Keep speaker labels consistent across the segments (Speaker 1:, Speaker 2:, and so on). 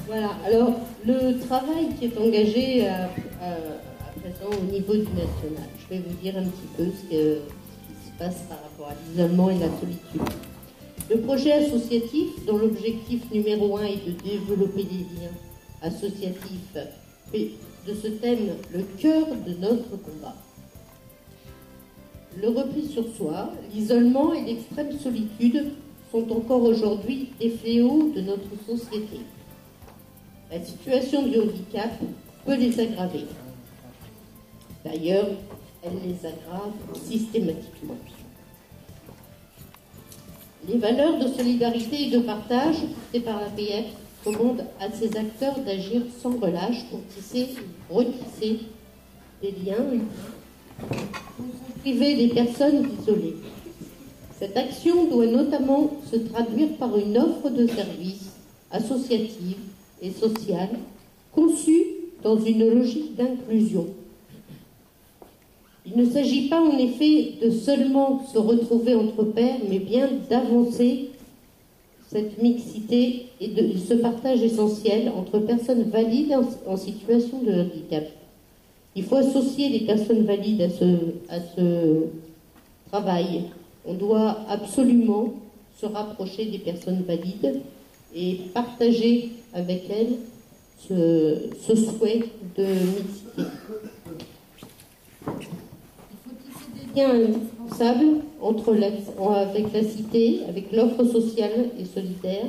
Speaker 1: Voilà, alors le travail qui est engagé à présent au niveau du national, je vais vous dire un petit peu ce qui se passe par rapport à l'isolement et la solitude. Le projet associatif, dont l'objectif numéro 1 est de développer des liens associatifs, fait de ce thème le cœur de notre combat. Le repli sur soi, l'isolement et l'extrême solitude sont encore aujourd'hui des fléaux de notre société. La situation du handicap peut les aggraver. D'ailleurs, elle les aggrave systématiquement. Les valeurs de solidarité et de partage portées par l'APF commandent à ces acteurs d'agir sans relâche pour tisser, retisser des liens pour priver les personnes isolées. Cette action doit notamment se traduire par une offre de services associative et sociale conçue dans une logique d'inclusion. Il ne s'agit pas en effet de seulement se retrouver entre pairs, mais bien d'avancer cette mixité et de ce partage essentiel entre personnes valides en situation de handicap. Il faut associer les personnes valides à ce travail. On doit absolument se rapprocher des personnes valides et partager avec elles ce souhait de mixité. Liens indispensables avec la cité, avec l'offre sociale et solidaire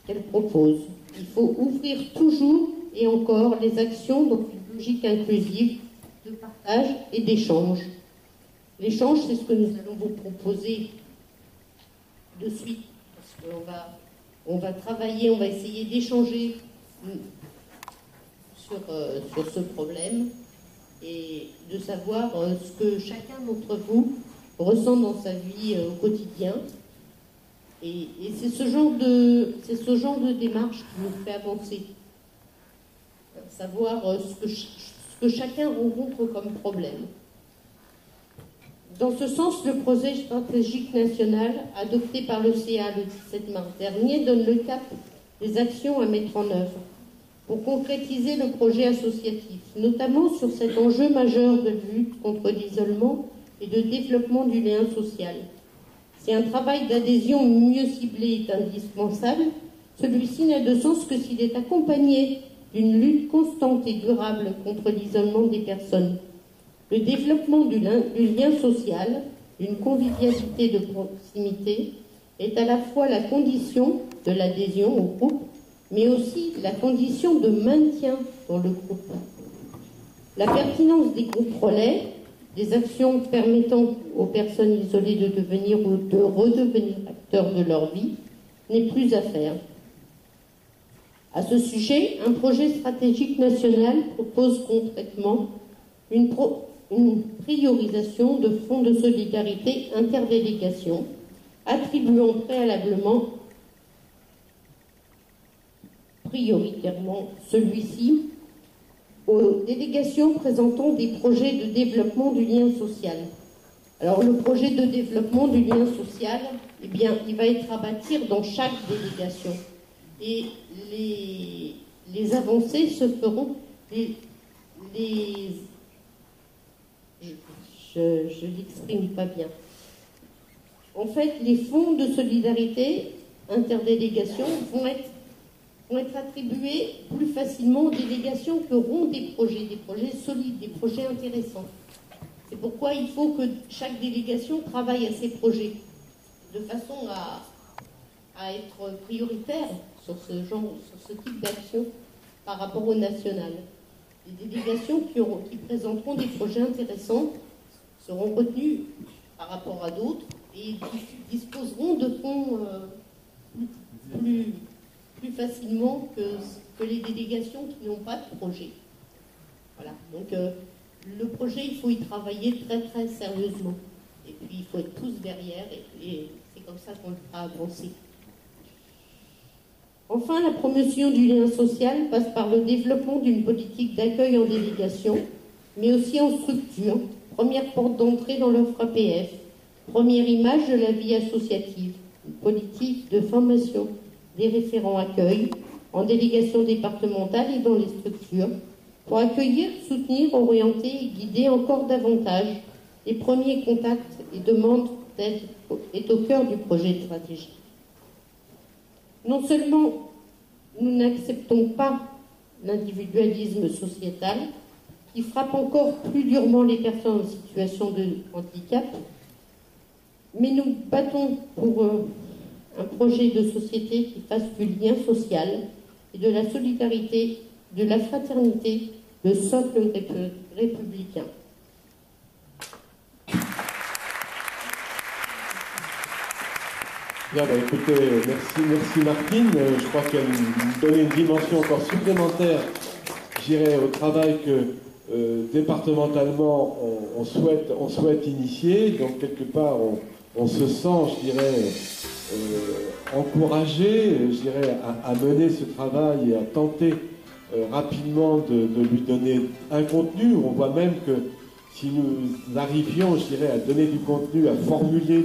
Speaker 1: qu'elle propose. Il faut ouvrir toujours et encore les actions dans une logique inclusive de partage et d'échange. L'échange, c'est ce que nous allons vous proposer de suite, parce qu'on va travailler, on va essayer d'échanger sur ce problème et de savoir ce que chacun d'entre vous ressent dans sa vie au quotidien. Et c'est ce genre de démarche qui nous fait avancer. Savoir ce que chacun rencontre comme problème. Dans ce sens, le projet stratégique national adopté par le CA le 17 mars dernier donne le cap des actions à mettre en œuvre pour concrétiser le projet associatif, notamment sur cet enjeu majeur de lutte contre l'isolement et de développement du lien social. Si un travail d'adhésion mieux ciblé est indispensable, celui-ci n'a de sens que s'il est accompagné d'une lutte constante et durable contre l'isolement des personnes. Le développement du lien social, d'une convivialité de proximité, est à la fois la condition de l'adhésion au groupe, mais aussi la condition de maintien dans le groupe. La pertinence des groupes relais, des actions permettant aux personnes isolées de devenir ou de redevenir acteurs de leur vie, n'est plus à faire. À ce sujet, un projet stratégique national propose concrètement une priorisation de fonds de solidarité interdélégation, attribuant préalablement prioritairement celui-ci aux délégations présentant des projets de développement du lien social. Alors le projet de développement du lien social, eh bien, il va être à bâtir dans chaque délégation. Et les avancées se feront, je l'exprime pas bien. En fait, les fonds de solidarité interdélégation vont être attribués plus facilement aux délégations qui auront des projets solides, des projets intéressants. C'est pourquoi il faut que chaque délégation travaille à ses projets, de façon à être prioritaire sur ce type d'action par rapport au national. Les délégations qui présenteront des projets intéressants seront retenues par rapport à d'autres et disposeront de fonds plus facilement que les délégations qui n'ont pas de projet. Voilà. Donc le projet, il faut y travailler très très sérieusement. Et puis il faut être tous derrière et c'est comme ça qu'on le fera avancer. Enfin, la promotion du lien social passe par le développement d'une politique d'accueil en délégation, mais aussi en structure, première porte d'entrée dans l'offre APF, première image de la vie associative, une politique de formation des référents accueil, en délégation départementale et dans les structures, pour accueillir, soutenir, orienter et guider encore davantage les premiers contacts et demandes d'aide est au cœur du projet stratégique. Non seulement nous n'acceptons pas l'individualisme sociétal qui frappe encore plus durement les personnes en situation de handicap, mais nous battons pour un projet de société qui fasse du lien social et de la solidarité, de la fraternité, le socle républicain.
Speaker 2: Bien, écoutez, merci Martine. Je crois qu'elle nous donnait une dimension encore supplémentaire, je dirais, au travail que départementalement on souhaite initier. Donc quelque part on se sent, je dirais, encouragé, je dirais, à mener ce travail et à tenter rapidement de lui donner un contenu. On voit même que si nous arrivions, je dirais, à donner du contenu, à formuler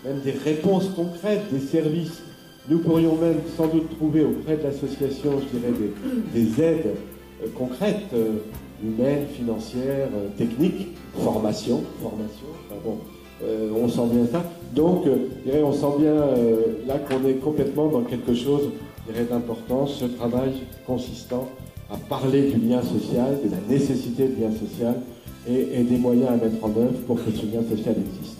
Speaker 2: même des réponses concrètes, des services, nous pourrions même sans doute trouver auprès de l'association, je dirais, des aides concrètes, humaines, financières, techniques, formation. Enfin bon, on sent bien ça. Donc, je dirais, on sent bien là qu'on est complètement dans quelque chose, je dirais, d'important, ce travail consistant à parler du lien social, de la nécessité de lien social et des moyens à mettre en œuvre pour que ce lien social existe.